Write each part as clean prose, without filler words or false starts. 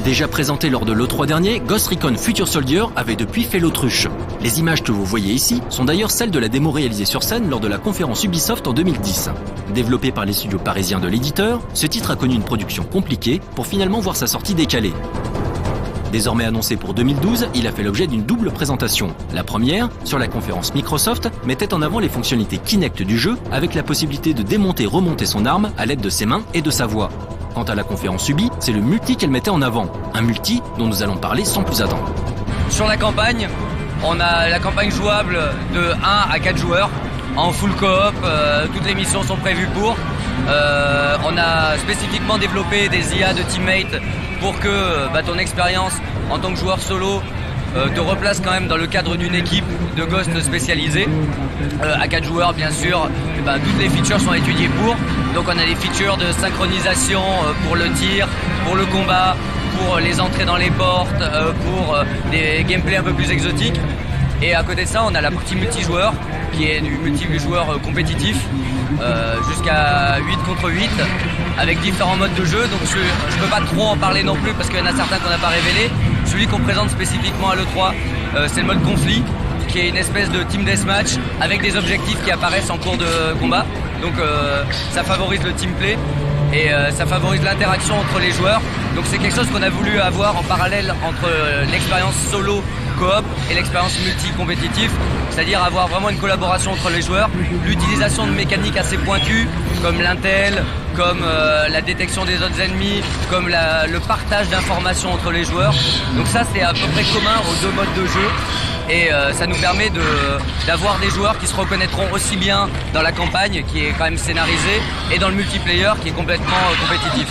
Déjà présenté lors de l'E3 dernier, Ghost Recon Future Soldier avait depuis fait l'autruche. Les images que vous voyez ici sont d'ailleurs celles de la démo réalisée sur scène lors de la conférence Ubisoft en 2010. Développé par les studios parisiens de l'éditeur, ce titre a connu une production compliquée pour finalement voir sa sortie décalée. Désormais annoncé pour 2012, il a fait l'objet d'une double présentation. La première, sur la conférence Microsoft, mettait en avant les fonctionnalités Kinect du jeu avec la possibilité de démonter et remonter son arme à l'aide de ses mains et de sa voix. Quant à la conférence Ubi, c'est le multi qu'elle mettait en avant. Un multi dont nous allons parler sans plus attendre. Sur la campagne, on a la campagne jouable de 1 à 4 joueurs en full coop, toutes les missions sont prévues pour. On a spécifiquement développé des IA de teammates pour que ton expérience en tant que joueur solo te replace quand même dans le cadre d'une équipe de Ghost spécialisée. À 4 joueurs bien sûr, toutes les features sont étudiées pour. Donc on a des features de synchronisation pour le tir, pour le combat, pour les entrées dans les portes, pour des gameplays un peu plus exotiques. Et à côté de ça, on a la partie multijoueur, qui est du multijoueur compétitif, jusqu'à 8 contre 8, avec différents modes de jeu. Donc je ne peux pas trop en parler non plus, parce qu'il y en a certains qu'on n'a pas révélés. Celui qu'on présente spécifiquement à l'E3, c'est le mode conflit, qui est une espèce de team deathmatch, avec des objectifs qui apparaissent en cours de combat. Donc ça favorise le teamplay et ça favorise l'interaction entre les joueurs. Donc c'est quelque chose qu'on a voulu avoir en parallèle entre l'expérience solo coop et l'expérience multi-compétitive, c'est-à-dire avoir vraiment une collaboration entre les joueurs, l'utilisation de mécaniques assez pointues comme l'intel, comme la détection des autres ennemis, comme le partage d'informations entre les joueurs. Donc ça c'est à peu près commun aux deux modes de jeu. Et ça nous permet d'avoir des joueurs qui se reconnaîtront aussi bien dans la campagne, qui est quand même scénarisée, et dans le multiplayer, qui est complètement compétitif.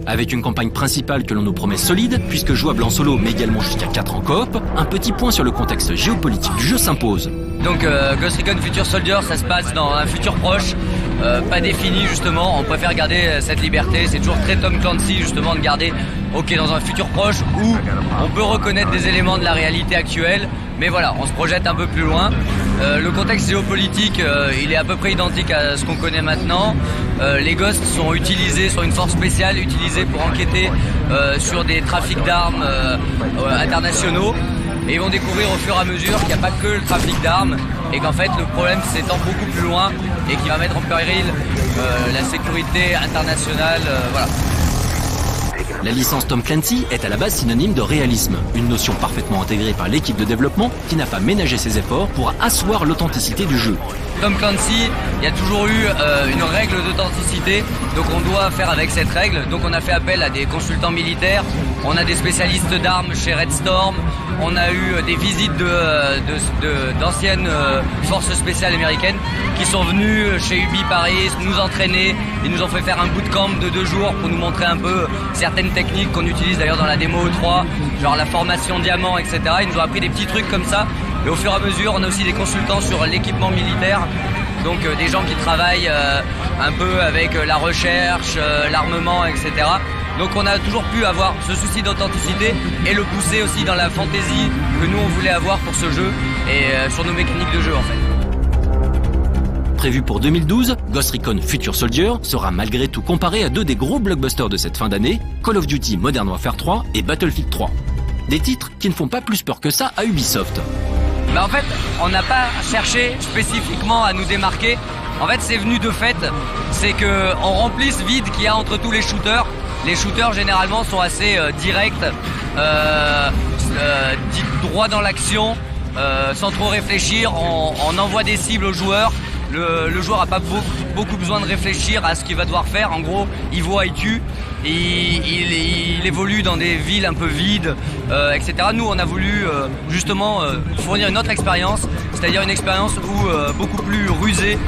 Avec une campagne principale que l'on nous promet solide, puisque jouable en solo mais également jusqu'à 4 en coop, un petit point sur le contexte géopolitique du jeu s'impose. Donc Ghost Recon Future Soldier, ça se passe dans un futur proche, pas défini justement, on préfère garder cette liberté, c'est toujours très Tom Clancy justement de garder dans un futur proche où on peut reconnaître des éléments de la réalité actuelle, mais voilà, on se projette un peu plus loin. Le contexte géopolitique, il est à peu près identique à ce qu'on connaît maintenant. Les Ghosts sont utilisés sur une force spéciale, utilisée pour enquêter sur des trafics d'armes internationaux. Et ils vont découvrir au fur et à mesure qu'il n'y a pas que le trafic d'armes et qu'en fait le problème s'étend beaucoup plus loin et qui va mettre en péril la sécurité internationale. Voilà. La licence Tom Clancy est à la base synonyme de réalisme, une notion parfaitement intégrée par l'équipe de développement qui n'a pas ménagé ses efforts pour asseoir l'authenticité du jeu. Tom Clancy, il y a toujours eu une règle d'authenticité, donc on doit faire avec cette règle. Donc on a fait appel à des consultants militaires, on a des spécialistes d'armes chez Red Storm, on a eu des visites d'anciennes forces spéciales américaines qui sont venus chez Ubi Paris nous entraîner. Ils nous ont fait faire un bootcamp de 2 jours pour nous montrer un peu certaines techniques qu'on utilise d'ailleurs dans la démo E3, genre la formation diamant, etc. Ils nous ont appris des petits trucs comme ça. Et au fur et à mesure, on a aussi des consultants sur l'équipement militaire, donc des gens qui travaillent un peu avec la recherche, l'armement, etc. Donc on a toujours pu avoir ce souci d'authenticité et le pousser aussi dans la fantaisie que nous on voulait avoir pour ce jeu et sur nos mécaniques de jeu en fait. Prévu pour 2012, Ghost Recon Future Soldier sera malgré tout comparé à 2 des gros blockbusters de cette fin d'année, Call of Duty Modern Warfare 3 et Battlefield 3. Des titres qui ne font pas plus peur que ça à Ubisoft. En fait, on n'a pas cherché spécifiquement à nous démarquer. En fait, c'est venu de fait, c'est qu'on remplit ce vide qu'il y a entre tous les shooters. Les shooters, généralement, sont assez directs, droit dans l'action, sans trop réfléchir. On envoie des cibles aux joueurs. Le joueur n'a pas beaucoup besoin de réfléchir à ce qu'il va devoir faire. En gros, il voit, il tue. Il évolue dans des villes un peu vides, etc. Nous, on a voulu justement fournir une autre expérience, c'est-à-dire une expérience où beaucoup plus rusée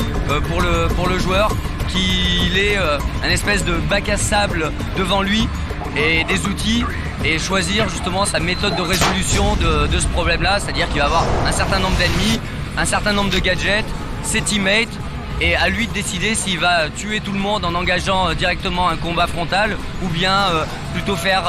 pour le joueur, qu'il ait un espèce de bac à sable devant lui et des outils et choisir justement sa méthode de résolution de ce problème-là, c'est-à-dire qu'il va avoir un certain nombre d'ennemis, un certain nombre de gadgets, ses teammates et à lui de décider s'il va tuer tout le monde en engageant directement un combat frontal ou bien plutôt faire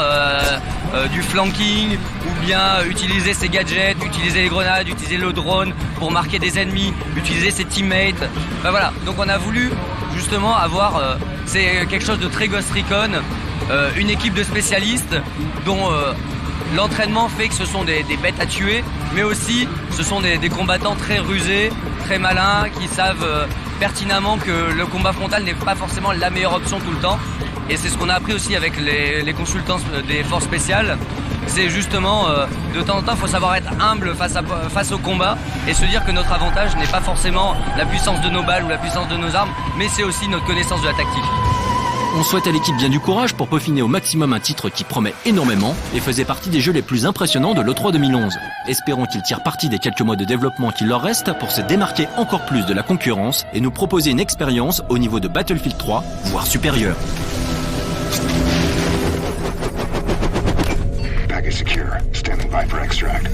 du flanking ou bien utiliser ses gadgets, utiliser les grenades, utiliser le drone pour marquer des ennemis, utiliser ses teammates. Ben voilà, donc on a voulu justement avoir, c'est quelque chose de très Ghost Recon, une équipe de spécialistes dont l'entraînement fait que ce sont des bêtes à tuer, mais aussi ce sont des combattants très rusés, très malins, qui savent pertinemment que le combat frontal n'est pas forcément la meilleure option tout le temps. Et c'est ce qu'on a appris aussi avec les consultants des forces spéciales. C'est justement, de temps en temps, il faut savoir être humble face au combat et se dire que notre avantage n'est pas forcément la puissance de nos balles ou la puissance de nos armes, mais c'est aussi notre connaissance de la tactique. On souhaite à l'équipe bien du courage pour peaufiner au maximum un titre qui promet énormément et faisait partie des jeux les plus impressionnants de l'E3 2011. Espérons qu'ils tirent parti des quelques mois de développement qu'il leur reste pour se démarquer encore plus de la concurrence et nous proposer une expérience au niveau de Battlefield 3, voire supérieure. Package secure. Standing by for extract.